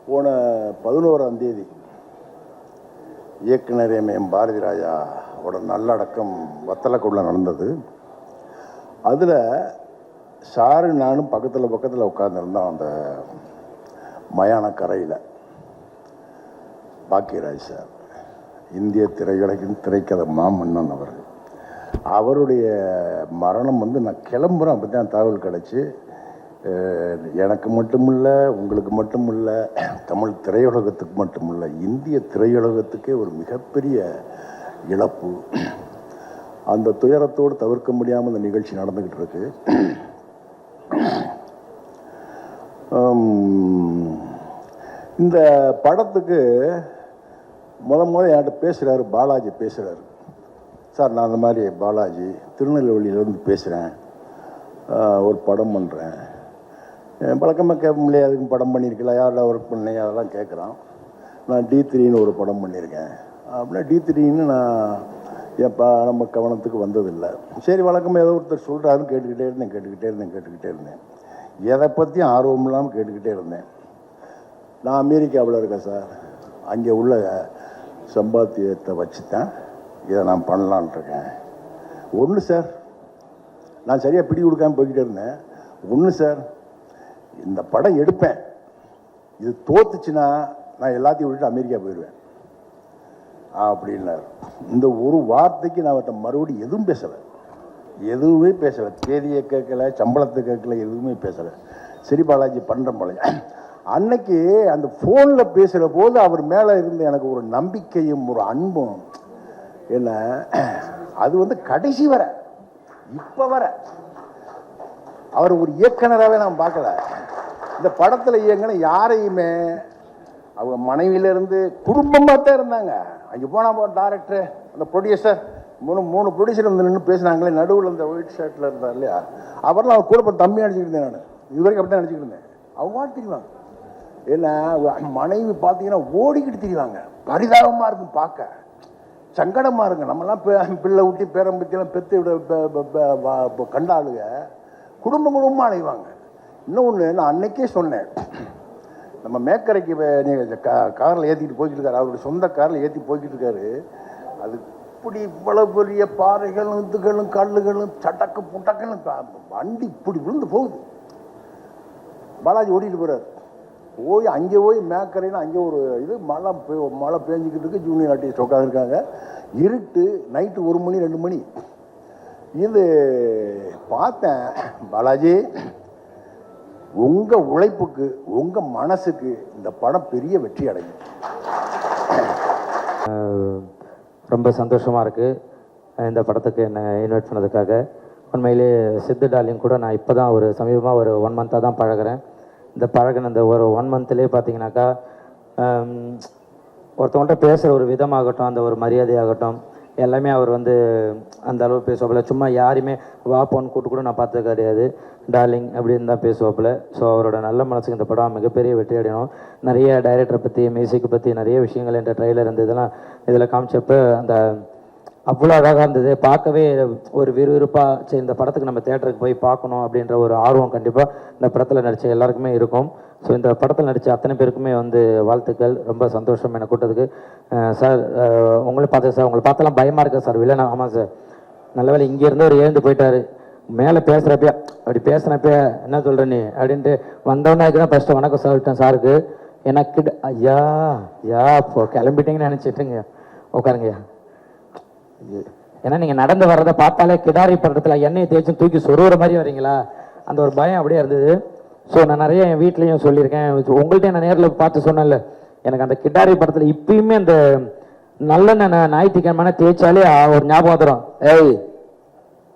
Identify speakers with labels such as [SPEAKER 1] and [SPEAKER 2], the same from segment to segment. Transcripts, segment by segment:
[SPEAKER 1] போன 11ஆம் தேதி இயக்குனர் எம் பாரதி ராஜாவோட நல்லடக்கம் வத்தலக்குள்ள நடந்தது. அதில் சாரு நானும் பக்கத்தில் உட்காந்துருந்தோம். அந்த மயான கரையில் பாக்கியராஜ் சார், இந்திய திரையுலகின் திரைக்கதை மாமன்னன் அவருடைய மரணம் நான் கிளம்புறேன். அப்படி தான் தகவல் கிடச்சி, எனக்கு மட்டுமில்ல, உங்களுக்கு மட்டுமில்ல, தமிழ் திரையுலகத்துக்கு மட்டுமில்ல, இந்திய திரையுலகத்துக்கே ஒரு மிகப்பெரிய இழப்பு. அந்த துயரத்தோடு தவிர்க்க முடியாமல் இந்த நிகழ்ச்சி நடந்துக்கிட்டு இருக்கு. இந்த படத்துக்கு முதல் என்கிட்ட பேசுகிறாரு பாலாஜி. பேசுகிறாரு, சார் நான் அந்த மாதிரி பாலாஜி திருநெல்வேலியிலேருந்து பேசுகிறேன், ஒரு படம் பண்ணுறேன். பழக்கமாக கேட்க முடியாது, அதுக்கு படம் பண்ணியிருக்கலாம், யாரெல்லாம் ஒர்க் பண்ணேன் அதெல்லாம் கேட்குறான். நான் D3ன்னு ஒரு படம் பண்ணியிருக்கேன் அப்படின்னா, D3ன்னு நான் எப்போ நம்ம கவனத்துக்கு வந்ததில்லை. சரி, வழக்கமாக ஏதோ ஒருத்தர் சொல்கிறாருன்னு கேட்டுக்கிட்டே இருந்தேன். எதை பற்றியும் ஆர்வம் இல்லாமல் கேட்டுக்கிட்டே இருந்தேன். நான் அமெரிக்காவில் இருக்கேன் சார், அங்கே உள்ள சம்பாத்தியத்தை வச்சு தான் இதை நான் பண்ணலான்ட்ருக்கேன். ஒன்று சார், நான் சரியாக பிடி கொடுக்காமல் போய்கிட்டே இருந்தேன். ஒன்று சார், இந்த படம் எடுப்பேன், இது தோத்துச்சுன்னா நான் எல்லாத்தையும் விட்டுட்டு அமெரிக்கா போயிடுவேன் அப்படின்னார். இந்த ஒரு வார்த்தைக்கு நான் அவர்கிட்ட மறுபடியும் எதுவுமே பேசலை. தேதியை கேட்கல, சம்பளத்தை கேட்கல, எதுவுமே பேசலை. சரி பாலாஜி பண்ணுறேன் பாலாஜி. அன்னைக்கு அந்த ஃபோனில் பேசுகிற போது அவர் மேலே இருந்த எனக்கு ஒரு நம்பிக்கையும் ஒரு அன்பும் என்ன, அது கடைசி வர இப்போ வர அவர் ஒரு இயக்குனராகவே நான் பார்க்கல. இந்த படத்தில் இயங்கின யாரையுமே அவங்க மனைவியிலேருந்து குடும்பமாக தான் இருந்தாங்க. அங்கே போனால் டைரக்டர், அந்த ப்ரொடியூசர், மூணு ப்ரொடியூசர் நின்று பேசினாங்களே, நடுவில் இந்த ஒயிட் ஷர்ட்டில் இருந்தார் இல்லையா, அவரெல்லாம் அவர் கூட தம்பி நினச்சிக்கிட்டு இருந்தேன். நான் இது வரைக்கும் அப்படி தான் நினச்சிக்கிட்டு இருந்தேன். அவங்க தெரியுவாங்க ஏன்னா மனைவி பார்த்தீங்கன்னா ஓடிக்கிட்டு தெரியுவாங்க. பரிதாபமாக இருக்கும், பார்க்க சங்கடமாக இருக்கும். நம்மலாம் பிள்ளை ஊட்டி பேரம்பத்தியெல்லாம் பெற்று கண்டாளுங்க குடும்பமாக அலைவாங்க. இன்னொன்று நான் அன்னைக்கே சொன்னேன், நம்ம மேக்கரைக்கு காரில் ஏற்றிக்கிட்டு போய்கிட்டு இருக்காரு, அவருடைய சொந்த காரில் ஏற்றி போய்கிட்டு இருக்காரு. அது இப்படி இவ்வளோ பெரிய பாறைகளும் இதுகளும் கல்லுகளும் சட்டக்கு புட்டக்குன்னு வண்டி இப்படி விழுந்து போகுது. பாலாஜி ஓடிட்டு போகிறார். அங்கே போய் மேக்கரைன்னு அங்கே ஒரு இது மழை பேஞ்சிக்கிட்டு இருக்கு. ஜூனியர் ஆர்டிஸ்ட் உட்காந்துருக்காங்க. இருட்டு, நைட்டு 1 மணி 2 மணி. இது பார்த்தேன், பாலாஜி உங்கள் உழைப்புக்கு, உங்கள் மனசுக்கு இந்த படம் பெரிய வெற்றி அடையும்.
[SPEAKER 2] ரொம்ப சந்தோஷமாக இருக்குது இந்த படத்துக்கு என்னை இன்வைட் பண்ணதுக்காக. உண்மையிலே சித்து டார்லிங் கூட நான் இப்போ தான் ஒரு சமீபமாக ஒரு 1 மந்த்தாக தான் பழகிறேன். இந்த பழகின இந்த ஒரு 1 மந்த்லேயே பார்த்தீங்கன்னாக்கா, ஒருத்தவங்கள்ட்ட பேசுகிற ஒரு விதமாகட்டும், அந்த ஒரு மரியாதையாகட்டும், எல்லாமே அவர் அந்த அளவு பேசுவாப்பில். சும்மா யாரையுமே வாப்போன்னு கூட்டு கூட நான் பார்த்தது கிடையாது. டார்லிங் அப்படின்னு தான் பேசுவாப்பில். ஸோ அவரோட நல்ல மனசுக்கு இந்த படம் மிகப்பெரிய வெற்றி அடையணும். நிறைய டைரக்டரை பற்றி, மியூசிக்கை பற்றி நிறைய விஷயங்கள் என்ற ட்ரெய்லர் இதெல்லாம் இதில் காமிச்சப்போ அந்த அவ்வளோ அழகாக இருந்தது. பார்க்கவே ஒரு விறுவிறுப்பாக, சரி இந்த படத்துக்கு நம்ம தேட்டருக்கு போய் பார்க்கணும் அப்படின்ற ஒரு ஆர்வம் கண்டிப்பாக இந்த படத்தில் நடித்த எல்லாருக்குமே இருக்கும். ஸோ இந்த படத்தில் நடித்த அத்தனை பேருக்குமே வாழ்த்துக்கள். ரொம்ப சந்தோஷம் என்னை கூட்டத்துக்கு. சார் உங்களை பார்த்தேன் சார், உங்களை பார்த்தெல்லாம் பயமாக இருக்கா சார்? இல்லைண்ணா, ஆமாம் சார், நல்ல வேலை இங்கேருந்து அவர் எழுந்து போயிட்டார். மேலே பேசுகிறப்ப அப்படி பேசுகிறப்ப என்ன சொல்கிற நீ அப்படின்ட்டு வந்தோன்னே தான் ஃபஸ்ட்டு வணக்கம் சொல்லிட்டேன் சாருக்கு. எனக்கு ஐயா இப்போ கிளம்பிட்டீங்கன்னு நினச்சிட்டுங்க, உட்காருங்கய்யா. ஏன்னா நீங்கள் நடந்து வர்றதை பார்த்தாலே கிடாரி படத்தில் எண்ணெயை தேய்ச்சி தூக்கி சொருகிற மாதிரி வரீங்களா, அந்த ஒரு பயம் அப்படியே இருந்தது. ஸோ நான் நிறைய என் வீட்லேயும் சொல்லியிருக்கேன், உங்கள்கிட்ட நான் நேரில் பார்த்து சொன்னேன்ல, எனக்கு அந்த கிடாரி படத்தில் இப்பயுமே அந்த நல்ல ஞாயிற்றுக்கிழமை தேய்ச்சாலே ஒரு ஞாபகம் வந்துடும். ஏய்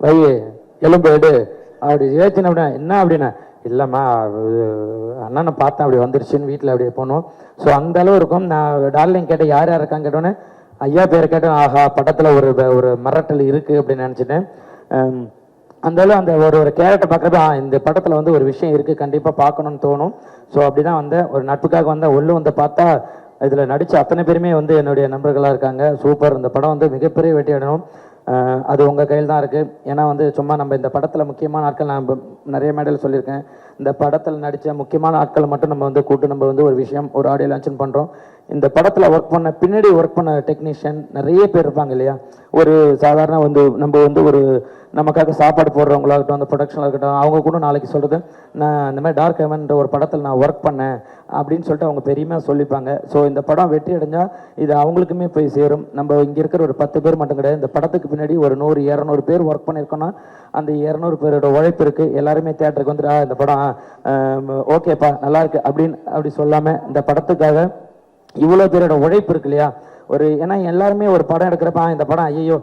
[SPEAKER 2] வை எலும்பு எடு அப்படி ஏற்றின அப்படின்னா என்ன அப்படின்னா, இல்லைம்மா அண்ணனை பார்த்தேன் அப்படி வந்துருச்சுன்னு வீட்டில் அப்படியே போனோம். ஸோ அந்த அளவு இருக்கும். நான் டார்லிங் கேட்டேன் யார் யார் இருக்கான்னு கேட்டோன்னே ஐயா பேரை கேட்டேன். ஆஹா, படத்தில் ஒரு மிரட்டல் இருக்குது அப்படின்னு நினச்சிட்டேன். அந்த அளவு அந்த ஒரு கேரக்டர் பார்க்குறப்ப இந்த படத்தில் ஒரு விஷயம் இருக்குது, கண்டிப்பாக பார்க்கணுன்னு தோணும். ஸோ அப்படி தான் ஒரு நட்புக்காக உள்ளே பார்த்தா இதில் நடித்த அத்தனை பேருமே என்னுடைய நண்பர்களாக இருக்காங்க. சூப்பர். இந்த படம் மிகப்பெரிய வெற்றி அடையணும். அது உங்கள் கையில் தான் இருக்குது. ஏன்னா சும்மா நம்ம இந்த படத்தில் முக்கியமான நாட்கள் நான் நிறைய மேடையில் சொல்லியிருக்கேன், இந்த படத்தில் நடித்த முக்கியமான ஆட்களை மட்டும் நம்ம வந்து கூட்டு நம்ம வந்து ஒரு விஷயம் ஒரு ஆடியோ லான்ச் பண்ணுறோம். இந்த படத்தில் ஒர்க் பண்ண பின்னாடி ஒர்க் பண்ண டெக்னீஷியன் நிறைய பேர் இருப்பாங்க இல்லையா. ஒரு சாதாரண வந்து நம்ம வந்து ஒரு நமக்காக சாப்பாடு போடுறவங்களாகட்டும், அந்த ப்ரொடக்ஷனாக இருக்கட்டும், அவங்க கூட நாளைக்கு சொல்கிறது நான் இந்த மாதிரி டார்க் ஹெவன்ன்ற ஒரு படத்தில் நான் ஒர்க் பண்ணேன் அப்படின்னு சொல்லிட்டு அவங்க பெருமையாக சொல்லிப்பாங்க. ஸோ இந்த படம் வெற்றி அடைஞ்சால் இது அவங்களுக்குமே போய் சேரும். நம்ம இங்கே இருக்கிற ஒரு 10 பேர் மட்டும் கிடையாது, இந்த படத்துக்கு பின்னாடி ஒரு 100-200 பேர் ஒர்க் பண்ணியிருக்கோன்னா அந்த 200 பேரோட உழைப்பு இருக்குது. எல்லாருமே தேட்டருக்கு வந்துட்டு இந்த படம் ஓகேப்பா நல்லா இருக்கு அப்படி சொல்லாமல் இந்த படத்துக்காக இவ்வளோ பேரோட உழைப்பு இருக்கு இல்லையா. ஒரு ஏன்னா எல்லாருமே ஒரு படம் எடுக்கிறப்ப இந்த படம் ஐயோ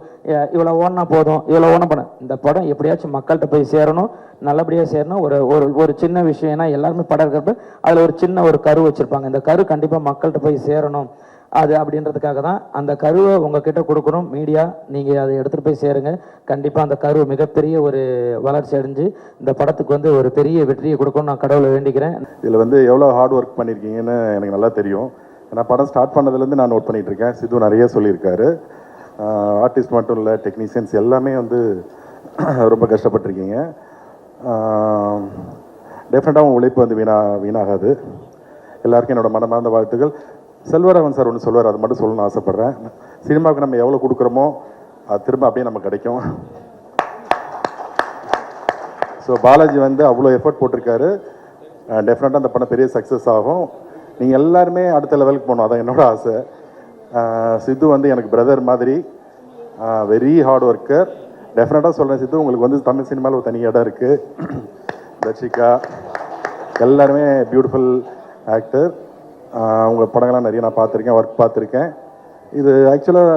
[SPEAKER 2] இவ்வளோ ஓடனா போதும், இவ்வளோ ஓன படம், இந்த படம் எப்படியாச்சும் மக்கள்கிட்ட போய் சேரணும், நல்லபடியாக சேரணும். ஒரு ஒரு ஒரு சின்ன விஷயம், ஏன்னா எல்லாருமே படம் இருக்கிறப்ப அதில் ஒரு சின்ன ஒரு கரு வச்சுருப்பாங்க. இந்த கரு கண்டிப்பாக மக்கள்கிட்ட போய் சேரணும் அது அப்படின்றதுக்காக தான் அந்த கருவை உங்ககிட்ட கொடுக்கணும். மீடியா நீங்கள் அதை எடுத்துகிட்டு போய் சேருங்க. கண்டிப்பாக அந்த கரு மிகப்பெரிய ஒரு வளர்ச்சி அடைஞ்சு இந்த படத்துக்கு வந்து ஒரு பெரிய வெற்றியை கொடுக்கணும்னு நான் கடவுளை வேண்டிக்கிறேன்.
[SPEAKER 3] இதில் வந்து எவ்வளோ ஹார்ட் ஒர்க் பண்ணியிருக்கீங்கன்னு எனக்கு நல்லா தெரியும். நான் படம் ஸ்டார்ட் பண்ணதுலேருந்து நான் நோட் பண்ணிகிட்டு இருக்கேன். சித்து நிறைய சொல்லியிருக்காரு. ஆர்டிஸ்ட் மட்டும் இல்லை, டெக்னீஷியன்ஸ் எல்லாமே வந்து ரொம்ப கஷ்டப்பட்டிருக்கீங்க. டெஃபினட்டாக உழைப்பு வந்து வீணாகாது. எல்லாருக்கும் என்னோட மனமார்ந்த வாழ்த்துக்கள். செல்வராகவன் சார் ஒன்று சொல்வார், அது மட்டும் சொல்லணும்னு ஆசைப்பட்றேன். சினிமாவுக்கு நம்ம எவ்வளோ கொடுக்குறோமோ அது திரும்ப அப்படியே நமக்கு கிடைக்கும். ஸோ பாலாஜி வந்து அவ்வளோ எஃபர்ட் போட்டிருக்காரு. டெஃபினட்டாக அந்த படம் பெரிய சக்ஸஸ் ஆகும். நீங்கள் எல்லாருமே அடுத்த லெவலுக்கு போகணும், அதான் என்னோட ஆசை. சித்து வந்து எனக்கு பிரதர் மாதிரி, வெரி ஹார்ட் ஒர்க்கர். டெஃபினட்டாக சொல்கிறேன் சித்து, உங்களுக்கு வந்து தமிழ் சினிமாவில் ஒரு தனி இடம் இருக்குது. தர்ஷிகா எல்லாருமே பியூட்டிஃபுல் ஆக்டர். உங்கள் படங்கள்லாம் நிறைய நான் பார்த்துருக்கேன், ஒர்க் பார்த்துருக்கேன். இது ஆக்சுவலாக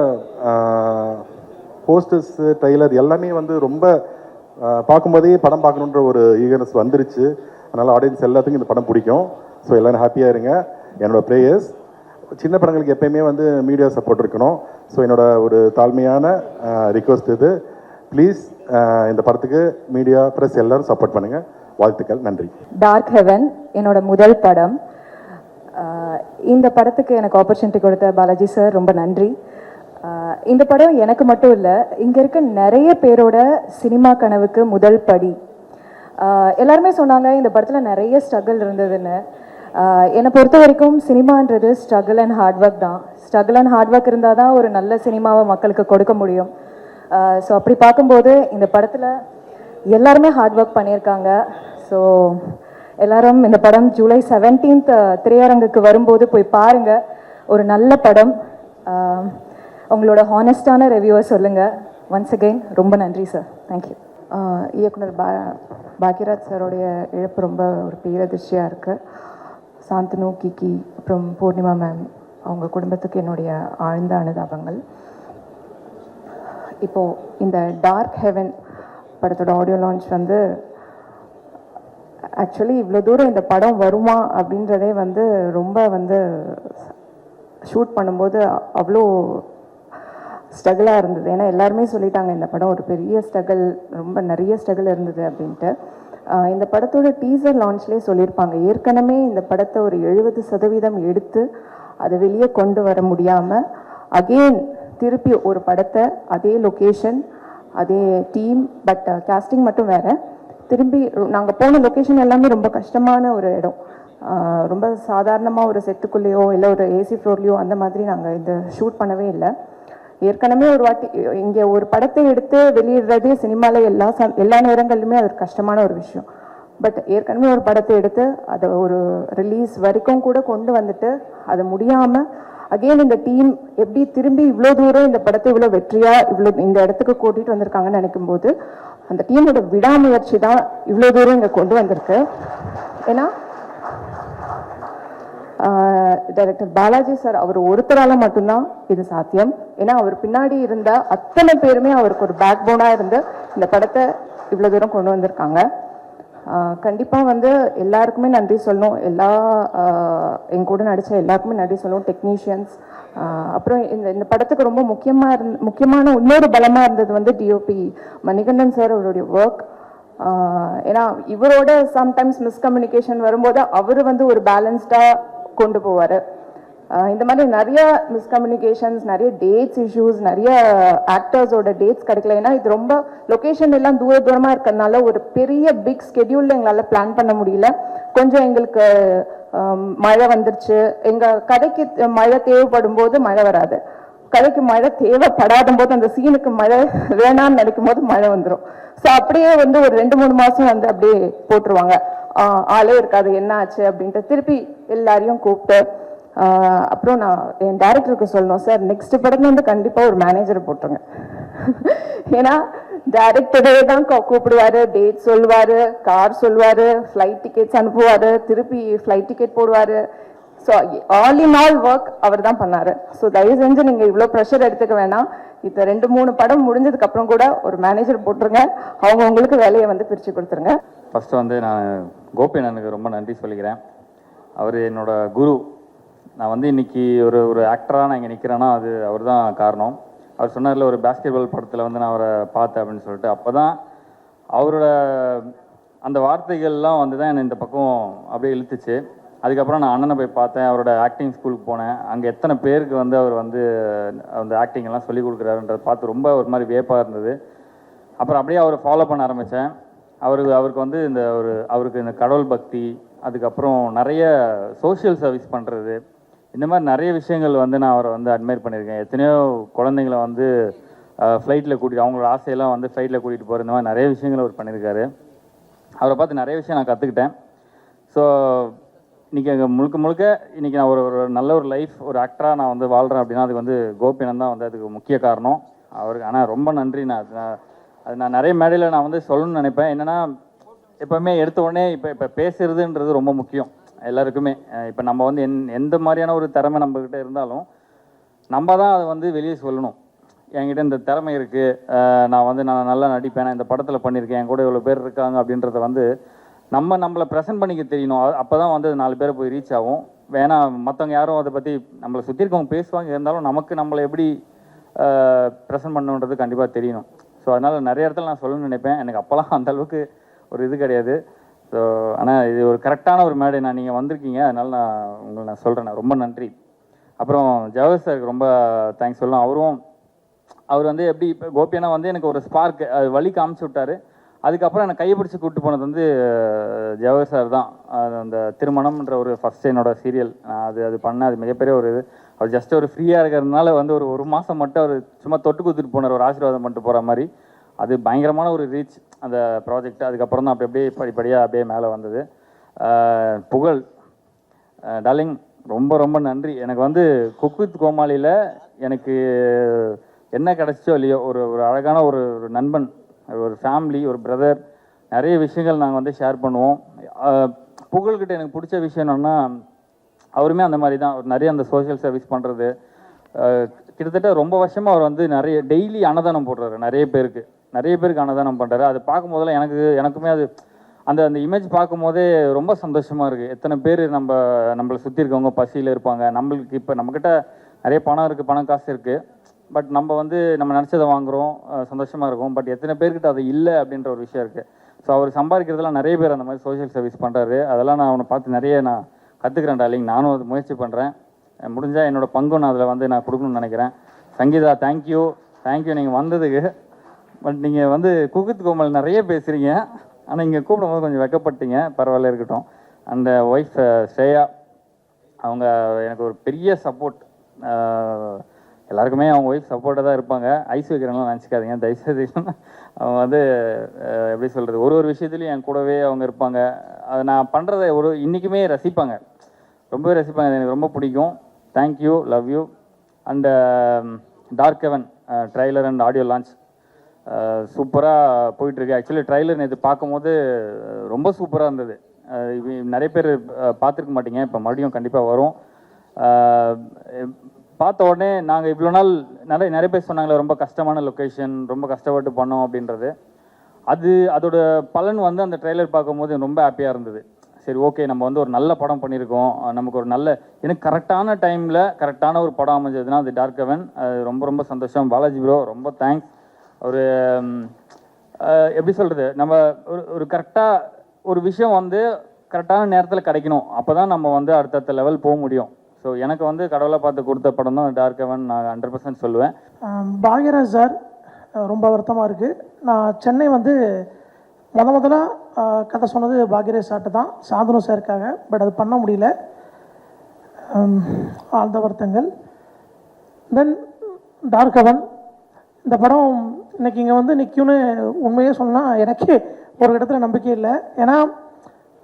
[SPEAKER 3] போஸ்டர்ஸ் ட்ரெய்லர் எல்லாமே வந்து ரொம்ப பார்க்கும்போதே படம் பார்க்கணுன்ற ஒரு ஈகர்னஸ் வந்துருச்சு. அதனால் ஆடியன்ஸ் எல்லாத்துக்கும் இந்த படம் பிடிக்கும். ஸோ எல்லோரும் ஹாப்பியாக இருங்க. என்னோடய ப்ரேயர்ஸ். சின்ன படங்களுக்கு எப்பயுமே வந்து மீடியா சப்போர்ட் இருக்கணும். ஸோ என்னோட ஒரு தாழ்மையான ரிக்வஸ்ட் இது. ப்ளீஸ் இந்த படத்துக்கு மீடியா ப்ரெஸ் எல்லோரும் சப்போர்ட் பண்ணுங்கள். வாழ்த்துக்கள். நன்றி.
[SPEAKER 4] டார்க் ஹெவன் என்னோட முதல் படம். இந்த படத்துக்கு எனக்கு ஆப்பர்ச்சுனிட்டி கொடுத்த பாலாஜி சார் ரொம்ப நன்றி. இந்த படம் எனக்கு மட்டும் இல்லை, இங்கே இருக்க நிறைய பேரோட சினிமா கனவுக்கு முதல் படி. எல்லாருமே சொன்னாங்க இந்த படத்தில் நிறைய ஸ்ட்ரகிள் இருந்ததுன்னு. என்னை பொறுத்த வரைக்கும் சினிமான்றது ஸ்ட்ரகிள் அண்ட் ஹார்ட் ஒர்க் தான். ஸ்ட்ரகிள் அண்ட் ஹார்ட் ஒர்க் இருந்தால் தான் ஒரு நல்ல சினிமாவை மக்களுக்கு கொடுக்க முடியும். ஸோ அப்படி பார்க்கும்போது இந்த படத்தில் எல்லாருமே ஹார்ட் ஒர்க் பண்ணியிருக்காங்க. ஸோ எல்லாரும் இந்த படம் ஜூலை 17 திரையரங்குக்கு வரும்போது போய் பாருங்கள். ஒரு நல்ல படம். உங்களோட ஹானஸ்டான ரிவ்யூவை சொல்லுங்கள். ஒன்ஸ் அகெயின் ரொம்ப நன்றி சார். தேங்க்யூ.
[SPEAKER 5] இயக்குனர் பாக்யராஜ் சாரோடைய இழப்பு ரொம்ப ஒரு பேரதிர்ச்சியாக இருக்குது. சாந்தனு, கிக்கி, அப்புறம் பூர்ணிமா மேம், அவங்க குடும்பத்துக்கு என்னுடைய ஆழ்ந்த அனுதாபங்கள். இப்போது இந்த டார்க் ஹெவன் படத்தோட ஆடியோ லான்ச் வந்து ஆக்சுவலி இவ்வளோ தூரம் இந்த படம் வருமா அப்படின்றதே வந்து ரொம்ப வந்து ஷூட் பண்ணும்போது அவ்வளோ ஸ்ட்ரகிளாக இருந்தது. ஏன்னா எல்லாருமே சொல்லிட்டாங்க இந்த படம் ஒரு பெரிய ஸ்ட்ரகிள், ரொம்ப நிறைய ஸ்ட்ரகிள் இருந்தது அப்படின்ட்டு. இந்த படத்தோட டீசர் லான்ச்லேயே சொல்லியிருப்பாங்க, ஏற்கனவே இந்த படத்தை ஒரு 70% எடுத்து அதை வெளியே கொண்டு வர முடியாமல் அகெயின் திருப்பி ஒரு படத்தை அதே லொக்கேஷன் அதே டீம், பட் கேஸ்டிங் மட்டும் வேறு, திரும்பி நாங்கள் போன லொக்கேஷன் எல்லாமே ரொம்ப கஷ்டமான ஒரு இடம். ரொம்ப சாதாரணமாக ஒரு செட்டுக்குள்ளேயோ இல்லை ஒரு ஏசி ஃப்ளோர்லேயோ அந்த மாதிரி நாங்கள் இந்த ஷூட் பண்ணவே இல்லை. ஏற்கனவே ஒரு வாட்டி இங்கே ஒரு படத்தை எடுத்து வெளியிடுறதே சினிமாவில் எல்லா நேரங்களிலுமே அது கஷ்டமான ஒரு விஷயம். பட் ஏற்கனவே ஒரு படத்தை எடுத்து அதை ஒரு ரிலீஸ் வரைக்கும் கூட கொண்டு வந்துட்டு அது முடியாமல் அகெயின் இந்த டீம் எப்படி திரும்பி இவ்வளோ தூரம் இந்த படத்தை இவ்வளோ வெற்றியாக இவ்வளோ இந்த இடத்துக்கு கூட்டிகிட்டு வந்திருக்காங்கன்னு நினைக்கும்போது அந்த டீமோட விடாமுயற்சி தான் இவ்வளோ தூரம் இங்கே கொண்டு வந்திருக்கு. ஏன்னா டைரக்டர் பாலாஜி சார் அவர் ஒருத்தரால மட்டும்தான் இது சாத்தியம். ஏன்னா அவர் பின்னாடி இருந்த அத்தனை பேருமே அவருக்கு ஒரு பேக் போனாக இருந்து இந்த படத்தை இவ்வளோ தூரம் கொண்டு வந்திருக்காங்க. கண்டிப்பாக வந்து எல்லாருக்குமே நன்றி சொல்லணும். என் கூட நடித்த எல்லாருக்குமே நன்றி சொல்லணும். டெக்னீஷியன்ஸ், அப்புறம் இந்த படத்துக்கு ரொம்ப முக்கியமான இன்னொரு பலமாக இருந்தது வந்து டிஓபி மணிகண்டன் சார், அவருடைய ஒர்க். ஏன்னா இவரோட சம்டைம்ஸ் மிஸ்கம்யூனிகேஷன் வரும்போது அவர் வந்து ஒரு பேலன்ஸ்டாக கொண்டு போவார். இந்த மாதிரி நிறைய மிஸ்கம்யூனிகேஷன்ஸ், நிறைய டேட்ஸ் இஷ்யூஸ், நிறைய ஆக்டர்ஸோட டேட்ஸ் கிடைக்கல. ஏன்னா இது ரொம்ப லொக்கேஷன் எல்லாம் தூரமாக இருக்கிறதுனால ஒரு பெரிய பிக் ஸ்கெடியூலில் எங்களால் பிளான் பண்ண முடியல. கொஞ்சம் எங்களுக்கு மழை வந்துருச்சு. எங்கள் கதைக்கு மழை தேவைப்படும் போது மழை வராது, கதைக்கு மழை தேவைப்படாத போது அந்த சீனுக்கு மழை வேணான்னு நினைக்கும் போது மழை வந்துடும். ஸோ அப்படியே வந்து ஒரு 2-3 மாதம் வந்து அப்படியே போட்டுருவாங்க. ஆளே இருக்காது, என்ன ஆச்சு அப்படின்ட்டு திருப்பி எல்லாரையும் கூப்பிட்டு அப்புறம் நான் என் டைரக்டருக்கு சொல்லணும், சார் நெக்ஸ்ட் படத்துல வந்து கண்டிப்பாக ஒரு மேனேஜரை போட்டுருங்க. ஏன்னா டைரக்டரே தான் கூப்பிடுவாரு, டேட் சொல்லுவார், கார் சொல்லுவார், ஃப்ளைட் டிக்கெட்ஸ் அனுப்புவார், திருப்பி ஃப்ளைட் டிக்கெட் போடுவார். So all in all work அவர் தான் பண்ணார். ஸோ தயவு செஞ்சு நீங்கள் இவ்வளோ ப்ரெஷர் எடுத்துக்க வேணாம். இப்போ 2-3 படம் முடிஞ்சதுக்கப்புறம் கூட ஒரு மேனேஜர் போட்டுருங்க, அவங்க உங்களுக்கு வேலையை வந்து பிரித்து கொடுத்துருங்க.
[SPEAKER 6] ஃபஸ்ட்டு வந்து நான் கோபி அண்ணனுக்கு ரொம்ப நன்றி சொல்லிக்கிறேன். அவர் என்னோட குரு. நான் வந்து இன்னைக்கு ஒரு ஆக்டராக நான் இங்கே நிற்கிறேன்னா அது அவர் தான் காரணம். அவர் சொன்னார்ல ஒரு பாஸ்கெட்பால் படத்தில் வந்து நான் அவரை பார்த்தேன் அப்படின்னு சொல்லிட்டு, அப்போ தான் அவரோட அந்த வார்த்தைகள்லாம் வந்து தான் என்னை இந்த பக்கம் அப்படியே இழுத்துச்சு. அதுக்கப்புறம் நான் அண்ணனை போய் பார்த்தேன், அவரோட ஆக்டிங் ஸ்கூலுக்கு போனேன். அங்கே எத்தனை பேருக்கு வந்து அவர் வந்து அந்த ஆக்டிங் எல்லாம் சொல்லிக் கொடுக்குறாருன்றதை பார்த்து ரொம்ப ஒரு மாதிரி வியப்பாக இருந்தது. அப்புறம் அப்படியே அவரை ஃபாலோ பண்ண ஆரம்பித்தேன். அவருக்கு வந்து அவருக்கு இந்த கடவுள் பக்தி, அதுக்கப்புறம் நிறைய சோஷியல் சர்வீஸ் பண்ணுறது, இந்த மாதிரி நிறைய விஷயங்கள் வந்து நான் அவரை வந்து அட்மையர் பண்ணியிருக்கேன். எத்தனையோ குழந்தைங்கள வந்து ஃப்ளைட்டில் கூட்டிகிட்டு, அவங்களோட ஆசையெல்லாம் வந்து ஃப்ளைட்டில் கூட்டிகிட்டு போகிற இந்த மாதிரி நிறைய விஷயங்கள் அவர் பண்ணியிருக்காரு. அவரை பார்த்து நிறைய விஷயம் நான் கற்றுக்கிட்டேன். ஸோ இன்றைக்கி முழுக்க இன்றைக்கி நான் ஒரு நல்ல ஒரு லைஃப் ஒரு ஆக்டராக நான் வந்து வாழ்கிறேன் அப்படின்னா அதுக்கு வந்து கோபிநாத் தான் வந்து அதுக்கு முக்கிய காரணம். அவருக்கு ஆனால் ரொம்ப நன்றி. நான் நிறைய மேடையில் நான் வந்து சொல்லணும்னு நினைப்பேன். என்னென்னா எப்போவுமே எடுத்த உடனே இப்போ பேசுறதுன்றது ரொம்ப முக்கியம் எல்லாருக்குமே. இப்போ நம்ம வந்து எந்த மாதிரியான ஒரு திறமை நம்மக்கிட்ட இருந்தாலும் நம்ம தான் அதை வந்து வெளியே சொல்லணும். என்கிட்ட இந்த திறமை இருக்குது, நான் நல்லா நடிப்பேன், நான் இந்த படத்தில் பண்ணியிருக்கேன், என் கூட இவ்வளோ பேர் இருக்காங்க அப்படின்றத வந்து நம்மளை ப்ரெசென்ட் பண்ணிக்க தெரியணும். அப்போ தான் வந்து 4 பேரை போய் ரீச் ஆகும். வேணா மற்றவங்க யாரும் அதை பற்றி நம்மளை சுற்றி இருக்கவங்க பேசுவாங்க, இருந்தாலும் நம்மளை எப்படி ப்ரெசென்ட் பண்ணணுன்றது கண்டிப்பாக தெரியணும். ஸோ அதனால் நிறைய இடத்துல நான் சொல்லணும்னு நினைப்பேன். எனக்கு அப்போல்லாம் அந்தளவுக்கு ஒரு இது கிடையாது. ஸோ ஆனால் இது ஒரு கரெக்டான ஒரு மேடை. நீங்கள் வந்திருக்கீங்க, அதனால் நான் சொல்கிறேன். ரொம்ப நன்றி. அப்புறம் ஜவஹர் சாருக்கு ரொம்ப தேங்க்ஸ் சொல்லணும். அவர் வந்து எப்படி இப்போ கோபியனா வந்து எனக்கு ஒரு ஸ்பார்க் வழி காமிச்சு விட்டார். அதுக்கப்புறம் என்னை கையை பிடிச்சி கூப்பிட்டு போனது வந்து ஜவஹர் சார் தான். அந்த திருமணம்ன்ற ஒரு ஃபஸ்ட் என்னோட சீரியல் அது பண்ணேன். அது மிகப்பெரிய ஒரு இது. அவர் ஜஸ்ட் ஒரு ஃப்ரீயாக இருக்கிறதுனால வந்து ஒரு மாதம் மட்டும் அவர் சும்மா தொட்டு கொடுத்துட்டு போனார், ஒரு ஆசீர்வாதம் பண்ணிட்டு போகிற மாதிரி. அது பயங்கரமான ஒரு ரீச் அந்த ப்ராஜெக்ட். அதுக்கப்புறம் தான் அப்படியே படிப்படியாக அப்படியே மேலே வந்தது. புகழ் டார்லிங் ரொம்ப ரொம்ப நன்றி. எனக்கு வந்து குக் வித் கோமாளியில் எனக்கு என்ன கிடச்சோ இல்லையோ ஒரு அழகான ஒரு நண்பன், ஒரு ஃபேமிலி, ஒரு பிரதர், நிறைய விஷயங்கள் நாங்கள் வந்து ஷேர் பண்ணுவோம். புகழ்கிட்ட எனக்கு பிடிச்ச விஷயம் என்னென்னா அவருமே அந்த மாதிரி தான். அவர் நிறைய அந்த சோஷியல் சர்வீஸ் பண்ணுறது. கிட்டத்தட்ட ரொம்ப வருஷமாக அவர் வந்து நிறைய டெய்லி அன்னதானம் போடுறாரு. நிறைய பேருக்கு அன்னதானம் பண்ணுறாரு. அது பார்க்கும்போதெல்லாம் எனக்குமே அது அந்த இமேஜ் பார்க்கும்போதே ரொம்ப சந்தோஷமாக இருக்குது. எத்தனை பேர் நம்மளை சுற்றி இருக்கவங்க பசியில் இருப்பாங்க. நம்மளுக்கு இப்போ நம்மக்கிட்ட நிறைய பணம் இருக்குது, பணம் காசு இருக்குது, பட் நம்ம நினச்சதை வாங்குகிறோம், சந்தோஷமாக இருக்கும். பட் எத்தனை பேர்கிட்ட அது இல்லை அப்படின்ற ஒரு விஷயம் இருக்குது. ஸோ அவர் சம்பாதிக்கிறதுலாம் நிறைய பேர் அந்த மாதிரி சோஷியல் சர்வீஸ் பண்ணுறாரு. அதெல்லாம் நான் அவனை பார்த்து நிறைய நான் கற்றுக்கிறேன் டார்லிங். நானும் அது முயற்சி பண்ணுறேன். முடிஞ்சால் என்னோடய பங்கும் நான் அதில் வந்து நான் கொடுக்கணும்னு நினைக்கிறேன். சங்கீதா தேங்க்யூ நீங்கள் வந்ததுக்கு. பட் நீங்கள் வந்து குக் கோமல் நிறைய பேசுகிறீங்க, ஆனால் இங்கே கூப்பிடும்போது கொஞ்சம் வெக்கப்பட்டீங்க. பரவாயில்ல, இருக்கட்டும். அந்த ஒய்ஃப் ஸ்ரேயா, அவங்க எனக்கு ஒரு பெரிய சப்போர்ட். எல்லாருக்குமே அவங்க ஒய்ஃப் சப்போர்ட்டாக தான் இருப்பாங்க. ஐஸ் வைக்கிறவங்களாம் நினச்சிக்காதீங்க தயவுசெய்து. அவங்க வந்து எப்படி சொல்கிறது, ஒரு விஷயத்துலையும் என் கூடவே அவங்க இருப்பாங்க. அதை நான் பண்ணுறதை இன்றைக்குமே ரசிப்பாங்க, ரொம்பவே ரசிப்பாங்க. எனக்கு ரொம்ப பிடிக்கும். Thank you, love you. And dark heaven trailer and audio launch சூப்பராக போயிட்டுருக்கு. ஆக்சுவலி ட்ரைலர் நேற்று பார்க்கும்போது ரொம்ப சூப்பராக இருந்தது. நிறைய பேர் பார்த்துருக்க மாட்டீங்க, இப்போ மறுபடியும் கண்டிப்பாக வரும். பார்த்த உடனே நாங்கள் இவ்வளோ நாள் நிறைய பேர் சொன்னாங்களே ரொம்ப கஷ்டமான லொக்கேஷன், ரொம்ப கஷ்டப்பட்டு பண்ணோம் அப்படின்றது. அதோட பலன் வந்து அந்த ட்ரெய்லர் பார்க்கும்போது ரொம்ப ஹாப்பியாக இருந்தது. சரி, ஓகே, நம்ம வந்து ஒரு நல்ல படம் பண்ணியிருக்கோம். நமக்கு ஒரு எனக்கு கரெக்டான டைமில் கரெக்டான ஒரு படம் அமைஞ்சதுன்னா அது டார்க் ஹெவன். ரொம்ப ரொம்ப சந்தோஷம். பாலாஜி ப்ரோ ரொம்ப தேங்க்ஸ். ஒரு எப்படி சொல்கிறது, நம்ம ஒரு கரெக்டாக ஒரு விஷயம் வந்து கரெக்டான நேரத்தில் கிடைக்கணும். அப்போ தான் நம்ம வந்து அடுத்தடுத்த லெவல் போக முடியும். ஸோ எனக்கு வந்து கடவுளை பார்த்து கொடுத்த படம் தான் டார்க் ஹெவன் நான் 100% சொல்லுவேன்.
[SPEAKER 7] பாக்யராஜ் சார் ரொம்ப வருத்தமாக இருக்குது. நான் சென்னை வந்து முதல்ல கதை சொன்னது பாக்யராஜ் சார்ட்டு தான், சாந்தனு சாருக்காக. பட் அது பண்ண முடியல, ஆழ்ந்த வருத்தங்கள். தென் டார்க் ஹெவன் இந்த படம் இன்னைக்கு இங்கே வந்து நிற்கும்னு உண்மையே சொன்னால் எனக்கு ஒரு இடத்துல நம்பிக்கை இல்லை. ஏன்னா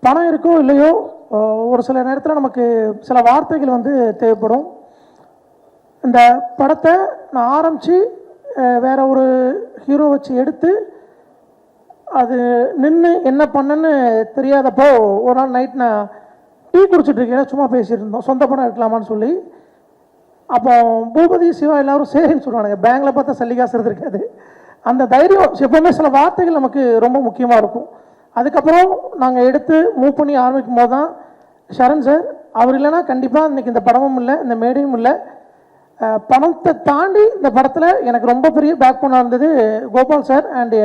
[SPEAKER 7] பணம் இருக்கோ இல்லையோ ஒரு சில நேரத்தில் நமக்கு சில வார்த்தைகள் வந்து தேவைப்படும். இந்த படத்தை நான் ஆரம்பித்து வேற ஒரு ஹீரோ வச்சு எடுத்து அது நின்று என்ன பண்ணன்னு தெரியாதப்போ ஒரு நாள் நைட் நான் டீ குடிச்சிட்ருக்கேன், சும்மா பேசிகிட்டு இருந்தோம் சொந்த படம் எடுக்கலாமான்னு சொல்லி. அப்போ பூபதி சிவா எல்லாரும் சரின்னு சொல்லுவானுங்க, பேங்கில் பார்த்தா சல்லிகாசு இருந்திருக்காது. அந்த தைரியம் எப்பவுமே சில வார்த்தைகள் நமக்கு ரொம்ப முக்கியமாக இருக்கும். அதுக்கப்புறம் நாங்கள் எடுத்து மூவ் பண்ணி ஆரம்பிக்கும் போது தான் சரண் சார் அவர் இல்லைன்னா கண்டிப்பாக இன்றைக்கி இந்த படமும் இல்லை, இந்த மேடையும் இல்லை. பணத்தை தாண்டி இந்த படத்தில் எனக்கு ரொம்ப பெரிய பேக் போனாக இருந்தது Gopal sir and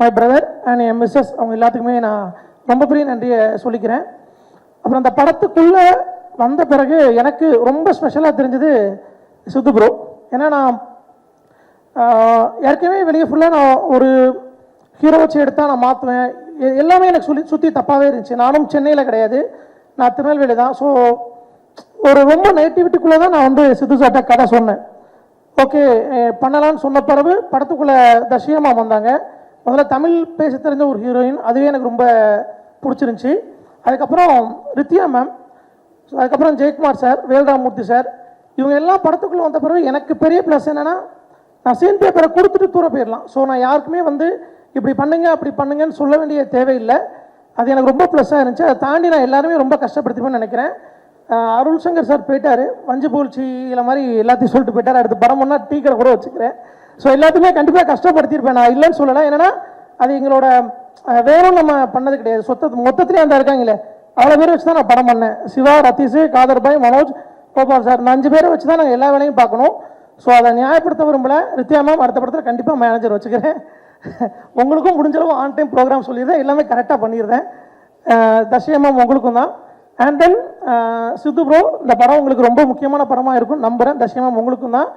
[SPEAKER 7] my brother and என் மிஸ்ஸஸ், அவங்க எல்லாத்துக்குமே நான் ரொம்ப பெரிய நன்றியை சொல்லிக்கிறேன். அப்புறம் அந்த படத்துக்குள்ளே வந்த பிறகு எனக்கு ரொம்ப ஸ்பெஷலாக தெரிஞ்சது சித்து ப்ரோ. ஏன்னா நான் ஏற்கனவே வெளியே ஃபுல்லாக நான் ஒரு ஹீரோ வச்சு எடுத்தால் நான் மாற்றுவேன், எல்லாமே எனக்கு சுற்றி தப்பாகவே இருந்துச்சு. நானும் சென்னையில் கிடையாது, நான் திருநெல்வேலி தான். ஸோ ஒரு ரொம்ப நெகட்டிவிட்டிக்குள்ளே தான் நான் வந்து சித்து சார்ட்ட கதை சொன்னேன். ஓகே பண்ணலான்னு சொன்ன பிறகு படத்துக்குள்ளே தஷியம்மா வந்தாங்க. முதல்ல தமிழ் பேச தெரிஞ்ச ஒரு ஹீரோயின், அதுவே எனக்கு ரொம்ப பிடிச்சிருந்துச்சி. அதுக்கப்புறம் ரித்தியா மேம், அதுக்கப்புறம் ஜெயக்குமார் சார், வேல்ராமூர்த்தி சார், இவங்க எல்லாம் படத்துக்குள்ளே வந்த பிறகு எனக்கு பெரிய ப்ளஸ் என்னென்னா நான் சீன் பேப்பரை கொடுத்துட்டு தூர போயிடலாம். ஸோ நான் யாருக்குமே வந்து இப்படி பண்ணுங்க அப்படி பண்ணுங்கன்னு சொல்ல வேண்டிய தேவையில்லை. அது எனக்கு ரொம்ப ப்ளஸ்ஸாக இருந்துச்சு. அதை தாண்டி நான் எல்லாருமே ரொம்ப கஷ்டப்படுத்திப்பேன்னு நினைக்கிறேன். அருள் சங்கர் சார் போயிட்டார், வஞ்சி பூழ்ச்சி இல்லை மாதிரி எல்லாத்தையும் சொல்லிட்டு போயிட்டார். அடுத்து படம் ஒன்றா டீ கடை கூட வச்சுக்கிறேன். ஸோ எல்லாத்தையுமே கண்டிப்பாக கஷ்டப்படுத்தியிருப்பேன், நான் இல்லைன்னு சொல்லலை. என்னென்னா அது எங்களோட வேறும் நம்ம பண்ணது கிடையாது. மொத்தத்திலே அந்த இருக்காங்களே அவ்வளோ பேரை வச்சு தான் நான் படம் பண்ணேன். சிவா, ரத்தீஷ், காதர்பாய், மனோஜ், கோபால் சார், இந்த 5 பேரை வச்சு தான் நாங்கள் எல்லா வேலையும் பார்க்கணும். ஸோ அதை நியாயப்படுத்த விரும்பல. ரித்யா மேம் அடுத்த படத்தில் கண்டிப்பாக மேனேஜர் வச்சுக்கிறேன். உங்களுக்கும் முடிஞ்சளவு ஆன் டைம் ப்ரோக்ராம் சொல்லிடுறேன், எல்லாமே கரெக்டாக பண்ணிடுறேன். தஷியா மேம் உங்களுக்கும் தான். அண்ட் தென் சித்து ப்ரோ, இந்த படம் உங்களுக்கு ரொம்ப முக்கியமான படமாக இருக்கும் நம்புகிறேன். தஷியா மேம் உங்களுக்கும் தான்.